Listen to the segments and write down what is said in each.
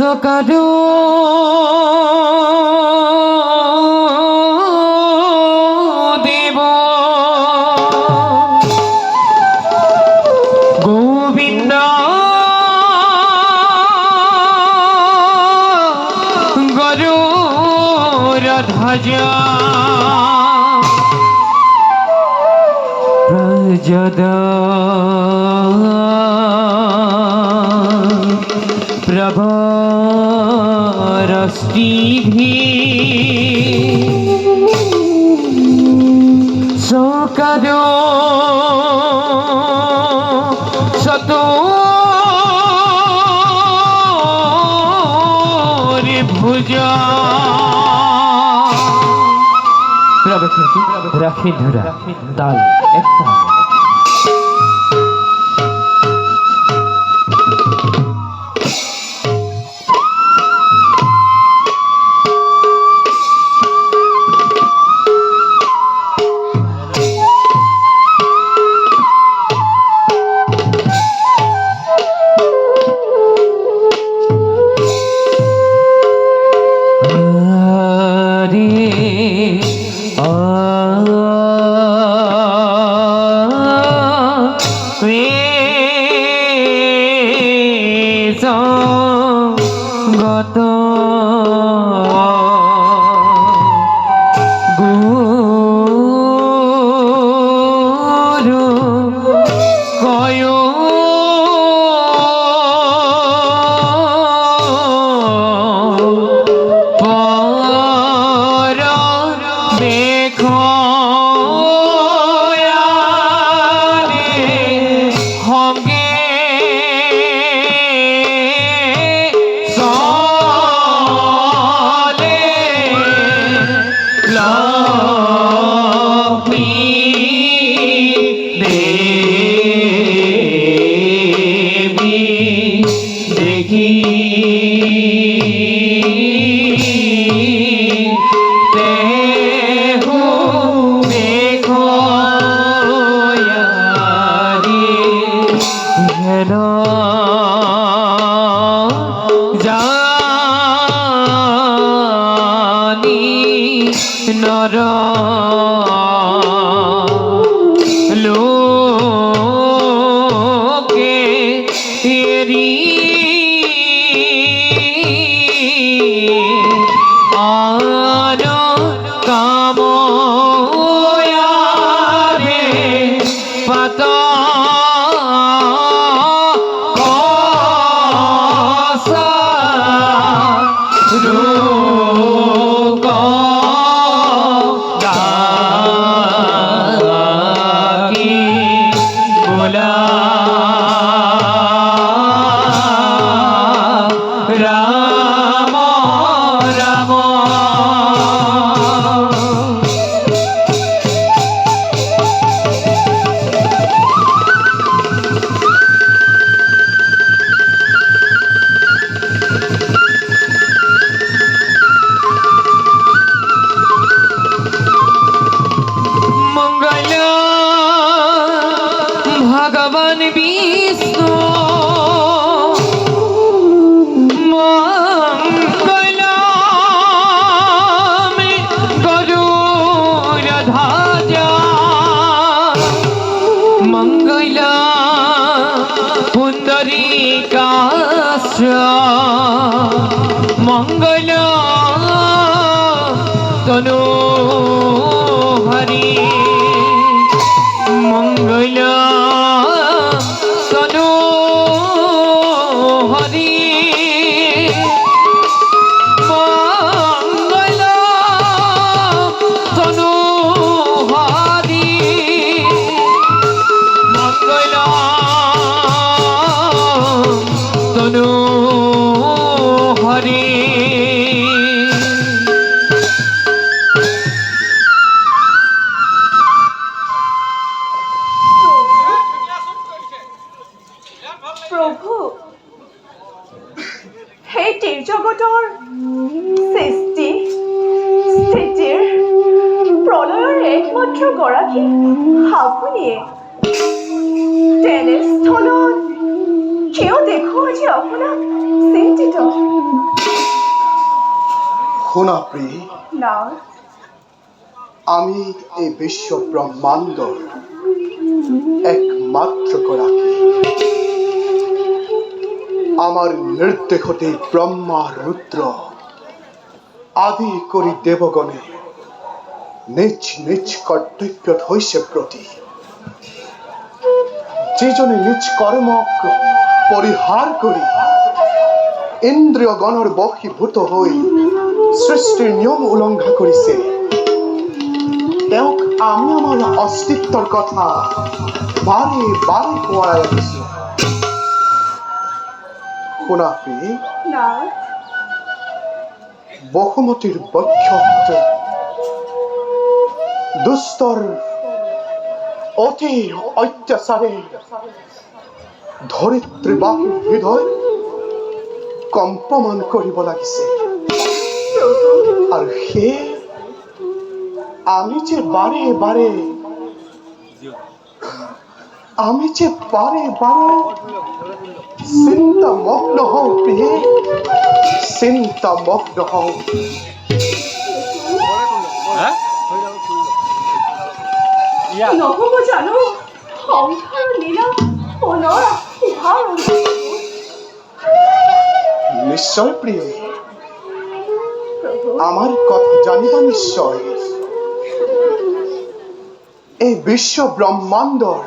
সকারো দেব গোবিন্দ গরুড়ধ্বজা প্রজদা প্রভরষ্টিভিः সকারো শতভুজা রাখি ধরা তাল এক তাল গত গুরু কয় পর দেখো হঙ্গে নর লোকে এরি আর কাময়ারে পাত রাম রাম মঙ্গল ভগবান বিষ্ণু মঙ্গলা পুণ্ডরীকাক্ষ মঙ্গলা তনু হরি মঙ্গলা তনু হরি মঙ্গলা তনু হরি মঙ্গলা তনু হরি প্রভু সেই জগতৰ সৃষ্টি স্থিতিৰ প্ৰলয়ৰ একমাত্ৰ গৰাকী আপুনিয়ে তেনেস্থলত কিয় দেখো আজি আপোনাক চিন্তিত সোনাপ্রিয়, নাথ, আমি এই বিশ্ব ব্রহ্মাণ্ডৰ একমাত্ৰ গৰাকী। আমাৰ নিৰ্দেশতে ব্ৰহ্মা ৰুদ্ৰ আদি কৰি দেৱগণে নিজ নিজ কৰ্তব্যত হৈছে প্ৰতি। যিজনে নিজ কৰ্মক পৰিহাৰ কৰি ইন্দ্ৰিয় গণৰ বশীভূত হৈ সৃষ্টিৰ নিয়ম উলংঘা কৰিছে, তেওঁক আমি আমাৰ অস্তিত্বৰ কথা বাৰে বাৰে সোঁৱৰাই আহিছো। সোনাপ্ৰিয়, নাথ, বসুমতীৰ বক্ষত দুষ্টৰ অতি অত্যাচাৰে ধৰিত্ৰীবাসীৰ হৃদয় কম্পমান কৰিব লাগিছে। প্ৰভু, আৰু সেয়ে আমি যে বাৰে বাৰে চিন্তামগ্ন হওঁ প্ৰিয়ে, চিন্তামগ্ন হওঁ। নহ'ব জানো সংসাৰ লীলা পুনৰ উদাহৰণ। নিশ্চয় প্ৰিয়ে, প্ৰভু, আমাৰ কথা জানিবা নিশ্চয়। এই বিশ্ব ব্ৰহ্মাণ্ডৰ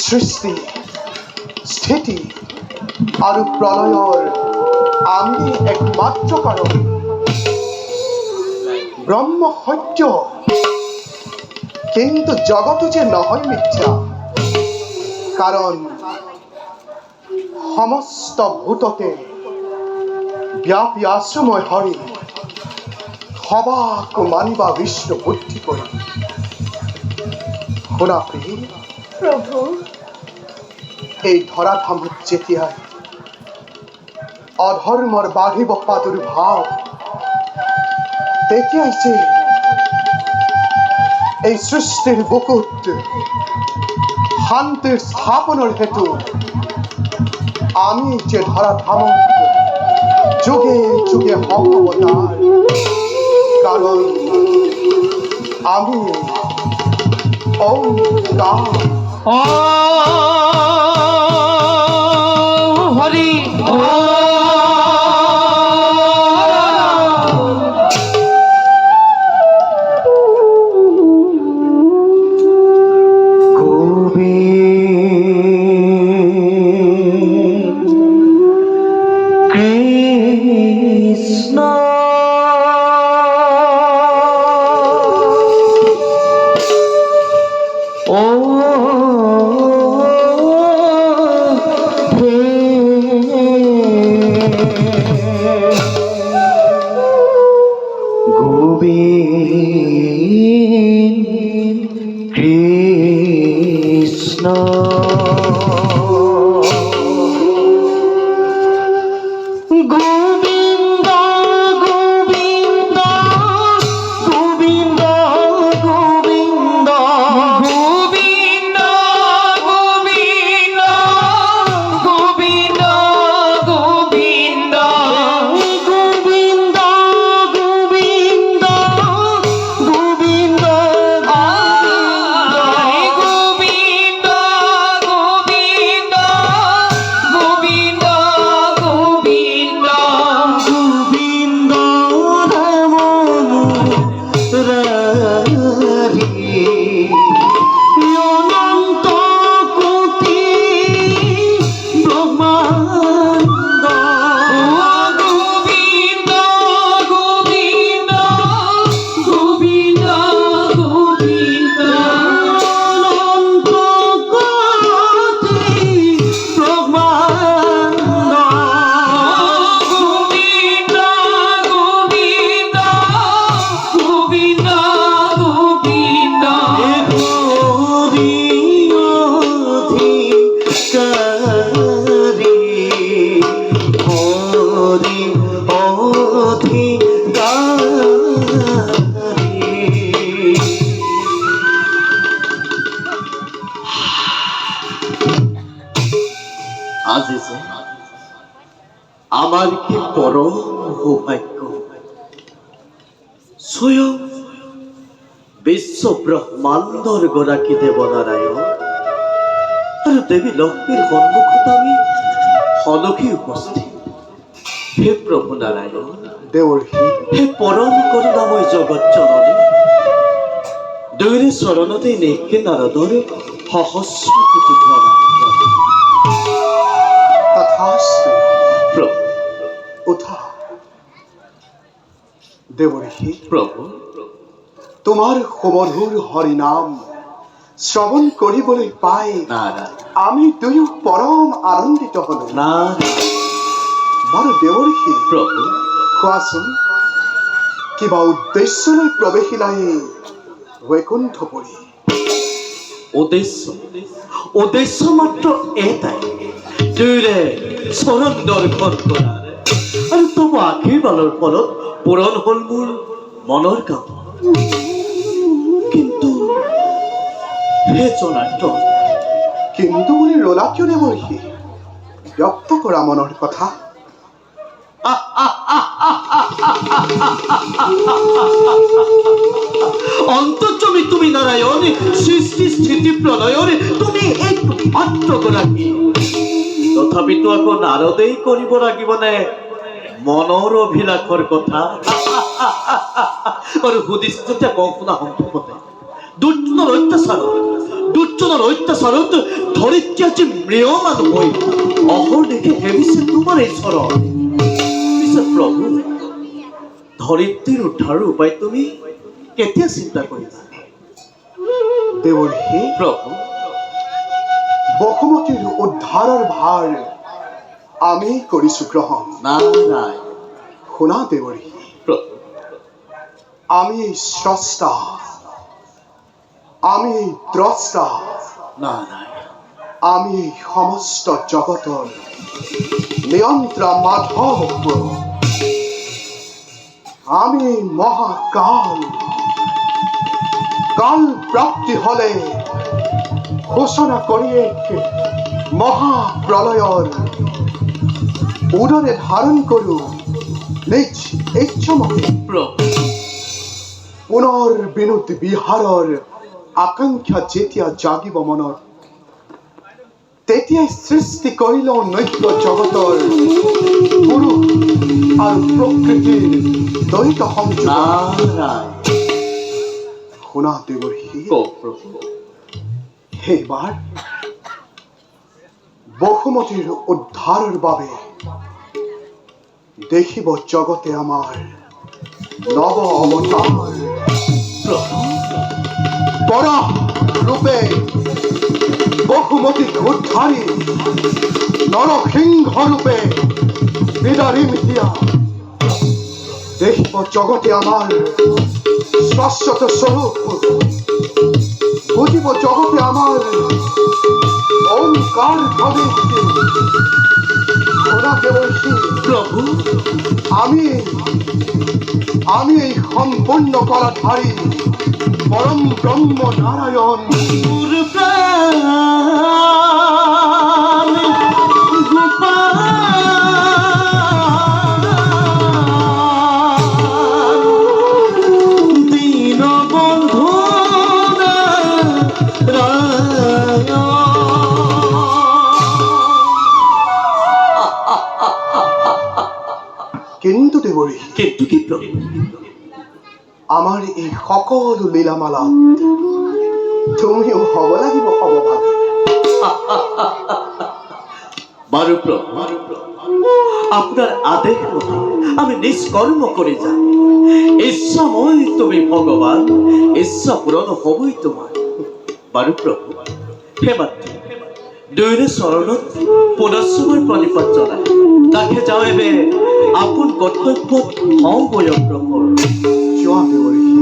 সৃষ্টি, স্থিতি আৰু প্ৰলয়ৰ আমি একমাত্ৰ কাৰণ। ব্ৰহ্ম সত্য, কিন্তু জগতো যে নহয় মিথ্যা। কাৰণ সমস্ত ভূততে ব্যাপী আশ্ৰময় হৰি সবাক মানিবা বিষ্ণু বুদ্ধি কৰি। সোনাপ্ৰিয়, প্ৰভু, এই ধৰাধামত যেতিয়াই অধৰ্মৰ বাঢ়িব প্ৰাদুৰ্ভাৱ, তেতিয়াই যে এই সৃষ্টিৰ বুকুত শান্তিৰ স্থাপনৰ হেতু আমি যে ধৰাধামত যুগে যুগে হম অৱতাৰ। কাৰণ আমি ওমকাৰ। হরি কৃষ্ণ ও গোবিন্দ কৃষ্ণ গোবিন্দ গোবিন্দ গোবিন্দ গোবিন্দ গোবিন্দ গোবিন্দ গোবিন্দ গোবিন্দ গোবিন্দ গোবিন্দ গোবিন্দ আজি যে আমার কি পরম সৌভাগ্য। স্বয়ং বিশ্ব ব্ৰহ্মাণ্ডৰ গৰাকী দেৱনাৰায়ণ আৰু দেৱী লক্ষ্মীৰ সন্মুখত আমি সলখি উপস্থিত। হে প্ৰভু নাৰায়ণ, দেৱৰ্ষি হে পৰম কৰুণাময় জগত জননী, দুয়োৰে চৰণতে নেকি নাৰদৰ সহস্ৰ কোটি প্ৰণাম। তথাস্তু। প্ৰভু, উঠা। দেৱৰ্ষি প্ৰভু, তোমাৰ সুমধুৰ হৰিনাম শ্ৰৱণ কৰিবলৈ পাই নাৰায়ণ আমি দুয়ো পৰম আনন্দিত হলো। নাৰায়ণ। বাৰু দেৱৰ্ষি, প্ৰভু, কোৱাচোন কিবা উদ্দেশ্যলৈ প্ৰৱেশিলাই বৈকুণ্ঠপুৰী? উদ্দেশ্য মাত্ৰ এটাই, দুয়োৰে চৰণ দৰ্শন কৰা আৰু তোমাৰ আশীৰ্বাদৰ ফলত পূৰণ হ'ল মোৰ মনৰ কাম। কিন্তু হে জনাৰ্দন, কিন্তু বুলি ৰলা কিয় দেৱৰ্ষি? ব্যক্ত কৰা মনৰ কথা। অন্তৰ্যামী তুমি নাৰায়ণ, সৃষ্টি স্থিতি প্ৰলয়ৰ তুমি একমাত্ৰ গৰাকী। তথাপিতো আকৌ নাৰদেই কৰিব লাগিবনে মনৰ অভিলাষৰ কথা? আৰু সুধিছো যেতিয়া কওঁ শুনা সম্পূৰ্ণতে। দুৰ্জনৰ অত্যাচাৰত ধৰিত্ৰী আজি ম্ৰিয়মান হৈ অহৰ্নিশে সেবিছে তোমাৰ এই চৰণ। পিছে প্ৰভু, ধৰিত্ৰীৰ উদ্ধাৰৰ উপায় তুমি কেতিয়া চিন্তা কৰিবা? দেৱৰ্ষি, প্ৰভু, বসুমতীৰ উদ্ধাৰৰ ভাৰ আমি কৰিছো গ্ৰহণ। নাৰায়ণ। শুনা দেৱৰ্ষি, প্ৰভু, আমি স্ৰষ্টা, আমি দ্ৰষ্টা, নাৰায়ণ। আমি সমস্ত জগতৰ নিয়ন্ত্ৰা মাধৱ। আমি মহাকাল, কাল প্ৰাপ্তি হলে ঘোষণা কৰি এক মহাপ্ৰলয়ৰ উদৰে ধাৰণ কৰো নিজ ইচ্ছামতে। প্ৰভু, পুনৰ বিনোদ বিহাৰৰ আকাংক্ষা যেতিয়া জাগিব মনত, তেতিয়াই সৃষ্টি কৰিল নৈক্য জগতৰ পুৰুষ আৰু প্ৰকৃতিৰ দ্বৈত সংযোগ। নাৰায়ণ। শুনা দেৱৰ্ষি, কওক প্ৰভু। সেইবাৰ বসুমতীৰ উদ্ধাৰৰ বাবে দেখিব জগতে আমাৰ নৱ অৱতাৰ। প্ৰভু, পৰা ৰূপে বসুমতীক উদ্ধাৰী নৰসিংহ ৰূপে বিদাৰিম দিয়া। দেখিব জগতে আমাৰ শাশ্বত স্বৰূপ, বুঝিব জগতে আমার ওঙ্কার ভাবে। ওরা দেবর্ষি, প্ৰভু, আমি এই সম্পূর্ণ কলাধারী পরম ব্রহ্ম নারায়ণ। মোৰ প্ৰাণ গোপাল, দীনবন্ধু কিন্তু দেবর্ষি, কিন্তু কি প্ৰভু? আমার এই সকলো লীলামালা তুমিও হব লাগিব সমভাগী। বাৰু প্ৰভু, আপোনাৰ আদেশ মতে আমি নিষ্কৰ্ম কৰি যাম। ইচ্ছাময় তুমি ভগৱান, ইচ্ছা পূৰণ হবই তোমাৰ। বাৰু প্ৰভু, হে মাতৃ দুয়োৰে চৰণত পুনশ্চময় প্ৰণিপাত জনাই তাকে যাওঁ এবে আপোন কৰ্তব্যত সংবয় প্ৰভুৰ। যোৱা দেবর্ষি।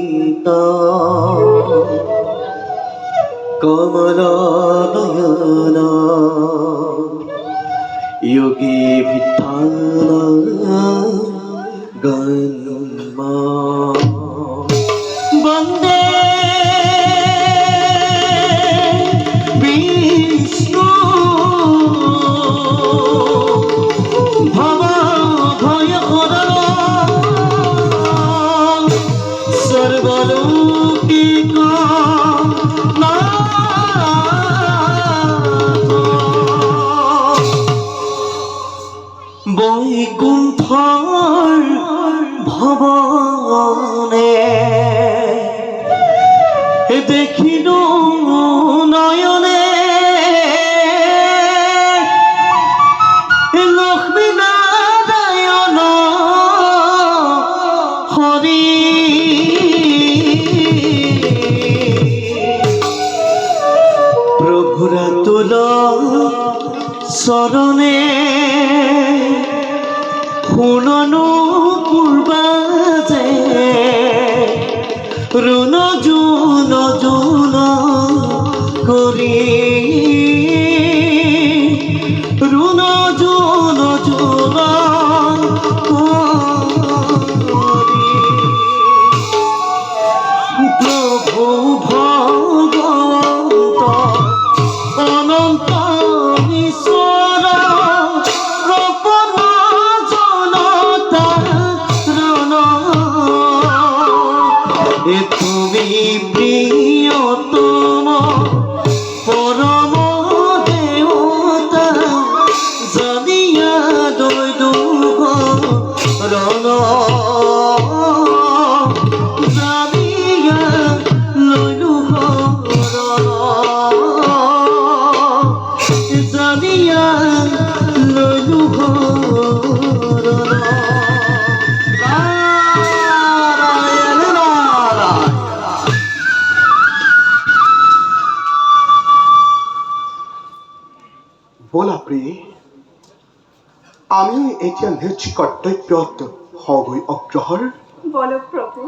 गीता कमलानयना योगी विठ्ठला गन्मा वन्दे विष्णु सर्वलौकिका বৈকুণ্ঠর ভবনে দেখিল নয়নে লক্ষ্মী নারায়ণ হরি প্রভুরা তুল শরণে শুননো পূর্বাজে ৰুণ জুন জুন কৰি ৰুণ জুন জুন কৰি প্ৰভু ভগৱন্ত অনন্ত ঈশ্বৰ তুমি প্রিয়তম পরম দেবতা জানিয়া দৈদু রণ জানিয়া লইলু রণ জানিয়া লইলু রণ বলা প্ৰিয়ে আমিও এতিয়া নিজ কৰ্তব্যত হওঁগৈ অগ্ৰসৰ বলো প্রভু